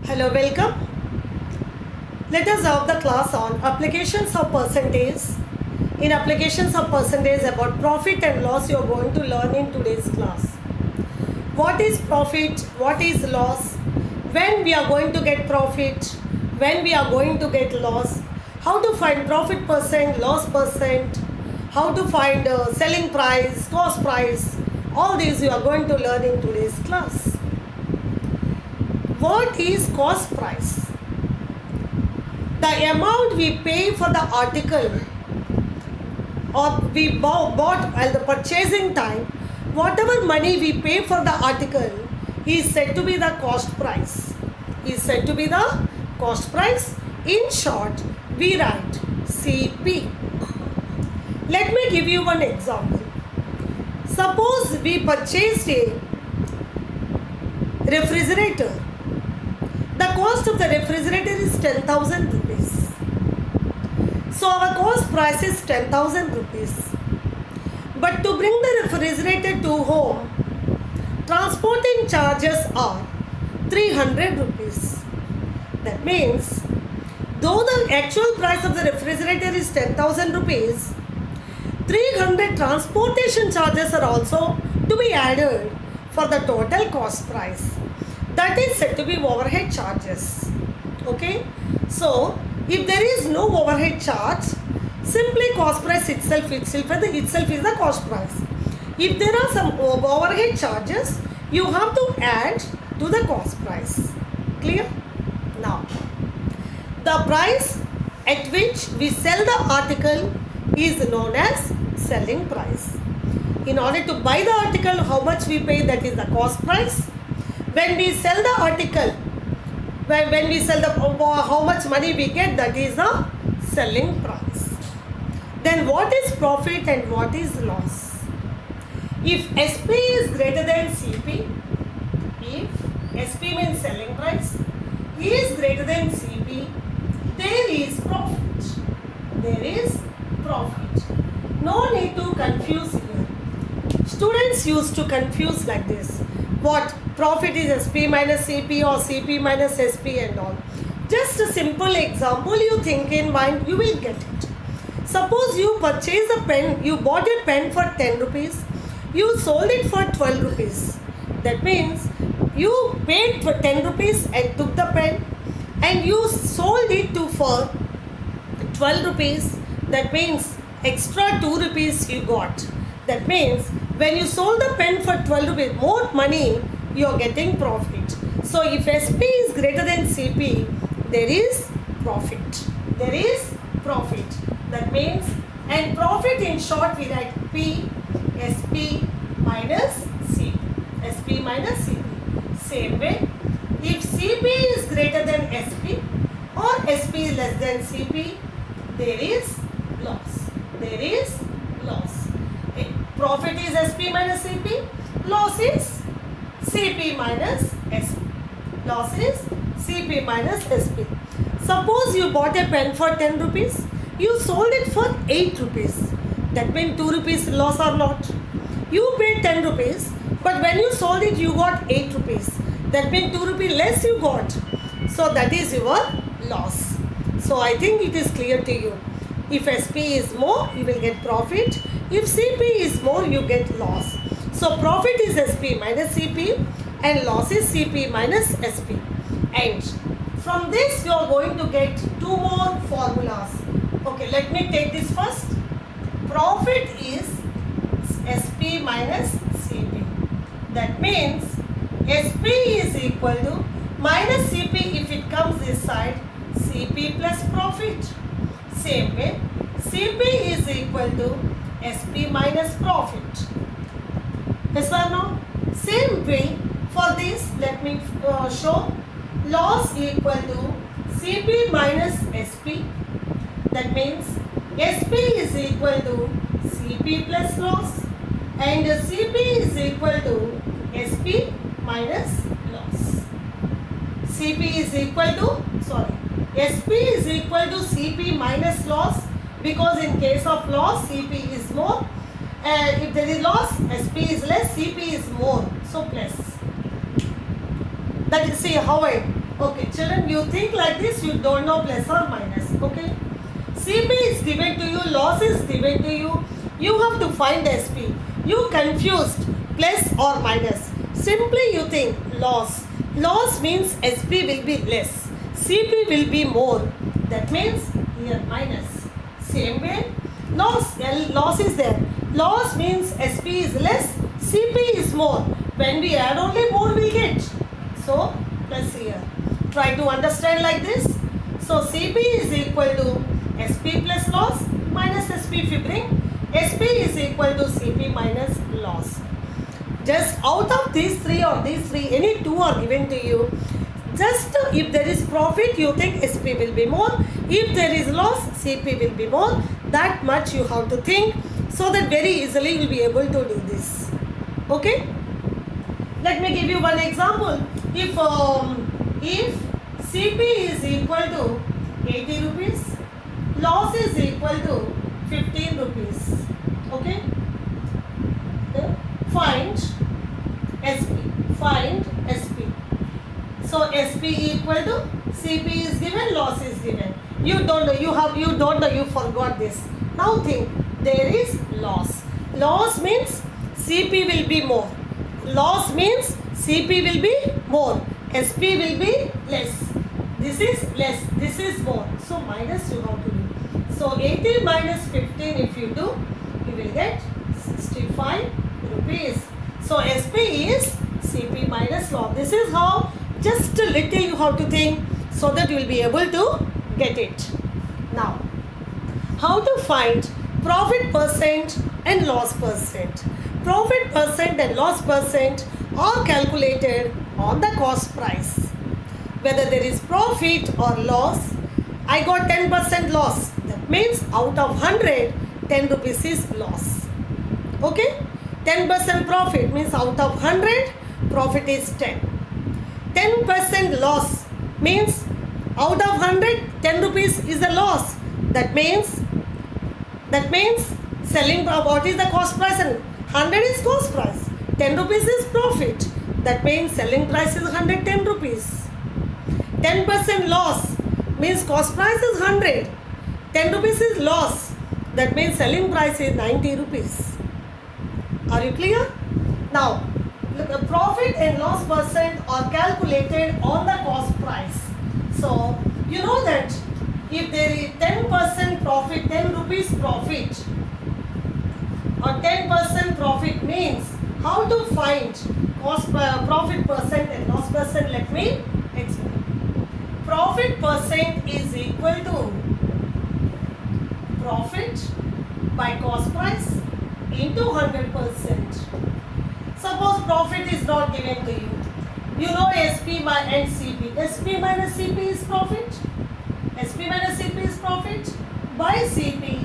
Hello, welcome. Let us have the class on applications of percentage. In applications of percentage about profit and loss you are going to learn in today's class. What is profit? What is loss? When we are going to get profit? When we are going to get loss? How to find profit percent, loss percent? How to find selling price, cost price? All these you are going to learn in today's class. What is cost price? The amount we pay for the article or we bought at the purchasing time, whatever money we pay for the article is said to be the cost price. Is said to be the cost price. In short, we write CP. Let me give you one example. Suppose we purchased a refrigerator. The cost of the refrigerator is 10,000 rupees. So our cost price is 10,000 rupees. But to bring the refrigerator to home, transporting charges are 300 rupees. That means, though the actual price of the refrigerator is 10,000 rupees, 300 transportation charges are also to be added for the total cost price. That is said to be overhead charges. Okay. So, if there is no overhead charge, simply cost price itself is the cost price. If there are some overhead charges, you have to add to the cost price. Clear? Now, the price at which we sell the article is known as selling price. In order to buy the article, how much we pay, that is the cost price. When we sell the article, when we sell the how much money we get, that is the selling price. Then what is profit and what is loss? If SP is greater than CP, if SP means selling price, is greater than CP, there is profit. There is profit. No need to confuse here. Students used to confuse like this. What? Profit is SP minus CP or CP minus SP and all. Just a simple example you think in mind, you will get it. Suppose you purchase a pen, you bought a pen for 10 rupees, you sold it for 12 rupees. That means you paid for 10 rupees and took the pen and you sold it for 12 rupees. That means extra 2 rupees you got. That means when you sold the pen for 12 rupees, more money, you are getting profit. So if SP is greater than CP, there is profit. There is profit. That means, and profit in short we write P, SP minus CP. SP minus CP. Same way, if CP is greater than SP or SP is less than CP, there is loss. There is loss. Profit is SP minus CP, loss is CP minus SP. Loss is CP minus SP. Suppose you bought a pen for 10 rupees, you sold it for 8 rupees. That means 2 rupees loss or not. You paid 10 rupees, but when you sold it, you got 8 rupees. That means 2 rupees less you got. So that is your loss. So I think it is clear to you. If SP is more, you will get profit. If CP is more, you get loss. So profit is SP minus CP and loss is CP minus SP. And from this you are going to get two more formulas. Okay, let me take this first. Profit is SP minus CP. That means SP is equal to minus CP if it comes this side, CP plus profit. Same way, CP is equal to SP minus profit. Yes or no? Same way, for this, let me show loss equal to CP minus SP. That means SP is equal to CP plus loss and CP is equal to SP minus loss. CP is equal to, SP is equal to CP minus loss, because in case of loss CP is more, if there is loss SP is less, CP is more, so plus. That is, see how I Okay, children, you think like this, you don't know plus or minus. Okay. CP is given to you, loss is given to you. You have to find SP. You confused plus or minus. Simply you think loss. Loss means SP will be less. CP will be more. That means here minus. Same way, loss is there. Loss means SP is less, CP is more. When we add only more we get. So plus here. Try to understand like this. So CP is equal to SP plus loss minus SP if you bring. SP is equal to CP minus loss. Just out of these three or these three, any two are given to you. Just if there is profit, you think SP will be more. If there is loss, CP will be more. That much you have to think, so that very easily you will be able to do this. Okay? Let me give you one example. If CP is equal to 80 rupees, loss is equal to 15 rupees. Okay? Find SP. Find SP. So SP equal to CP is given, loss is given. You don't know, you forgot this. Now think, there is loss. Loss means CP will be more. Loss means CP will be more. SP will be less. This is less, this is more. So minus you have to do. So 80 minus 15 if you do, you will get 65 rupees. So SP is CP minus loss. This is how, just a little you have to think, so that you will be able to get it. Now, how to find profit percent and loss percent? Profit percent and loss percent are calculated on the cost price. Whether there is profit or loss, I got 10% loss. That means out of 100, 10 rupees is loss. Okay? 10% profit means out of 100, profit is 10. 10% loss means out of 100, 10 rupees is a loss. That means selling, what is the cost price? And 100 is cost price. 10 rupees is profit. That means selling price is 110 rupees. 10% loss means cost price is 100. 10 rupees is loss. That means selling price is 90 rupees. Are you clear? Now, the profit and loss percent are calculated on the cost price. So, you know that if there is 10% profit, 10 rupees profit or 10% profit means how to find profit percent and loss percent. Let me explain. Profit percent is equal to profit by cost price into 100%. Suppose profit is not given to you. You know SP and CP. SP minus CP is profit. SP minus CP is profit by CP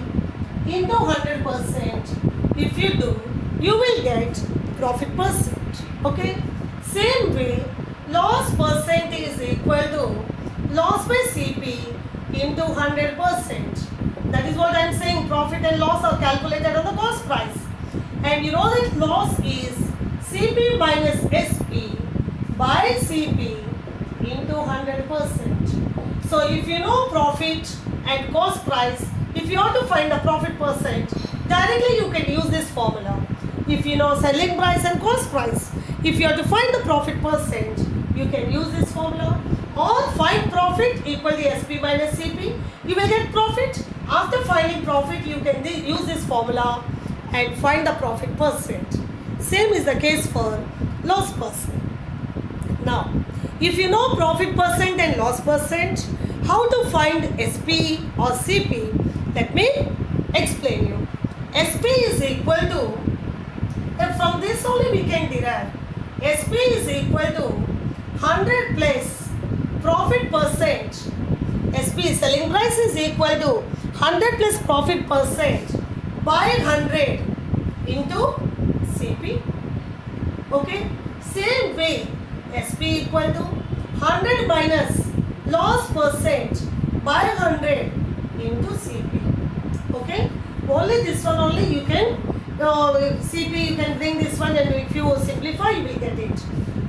into 100%. If you do, you will get profit percent. Okay? Same way, loss percent is equal to loss by CP into 100%. That is what I am saying. Profit and loss are calculated on the cost price. And you know that loss is CP minus SP by CP into 100%. So if you know profit and cost price, if you want to find the profit percent, directly you can use this formula. If you know selling price and cost price, if you have to find the profit percent, you can use this formula. Or find profit equal to SP minus CP, you will get profit. After finding profit, you can use this formula and find the profit percent. Same is the case for loss percent. Now, if you know profit percent and loss percent, how to find SP or CP? Let me explain you. SP is equal to, from this only we can derive, SP is equal to 100 plus profit percent. SP selling price is equal to 100 plus profit percent by 100 into CP. Okay? Same way, SP equal to 100 minus loss percent by 100 into CP. Okay? Only this one only you can, CP you can bring this one, and if you simplify you will get it.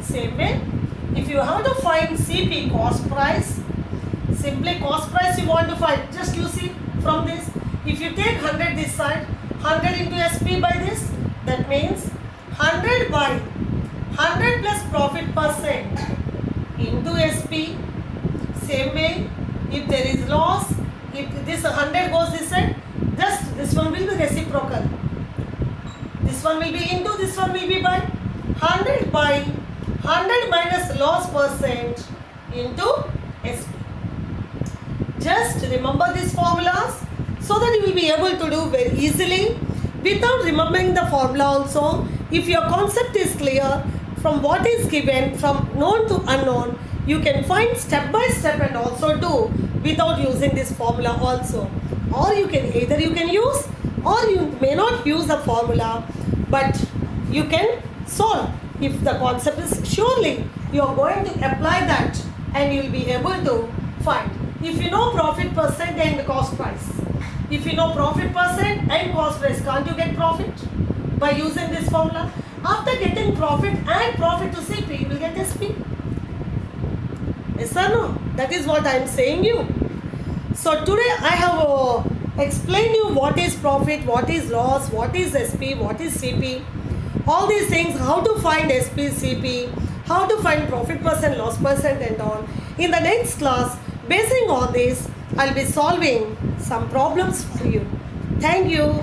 Same way, if you have to find CP, cost price, simply cost price you want to find, just you see from this, if you take 100 this side, 100 into SP by this, that means 100 by 100 plus profit percent into SP. Same way, if there is loss, if this 100 goes this side, just this one will be reciprocal. This one will be into, this one will be by 100 by 100 minus loss percent into SP. Just remember these formulas so that you will be able to do very easily without remembering the formula also. If your concept is clear from what is given, from known to unknown, you can find step by step and also do without using this formula also. Or you can either you can use or you may not use the formula, but you can solve. If the concept is surely you are going to apply that and you will be able to find. If you know profit percent and cost price, if you know profit percent and cost price, can't you get profit by using this formula? After getting profit and profit to CP, you will get SP. Yes or no? That is what I am saying you. So today I have explained you what is profit, what is loss, what is SP, what is CP. All these things, how to find SP, CP, how to find profit percent, loss percent and all. In the next class, basing on this, I'll be solving some problems for you. Thank you.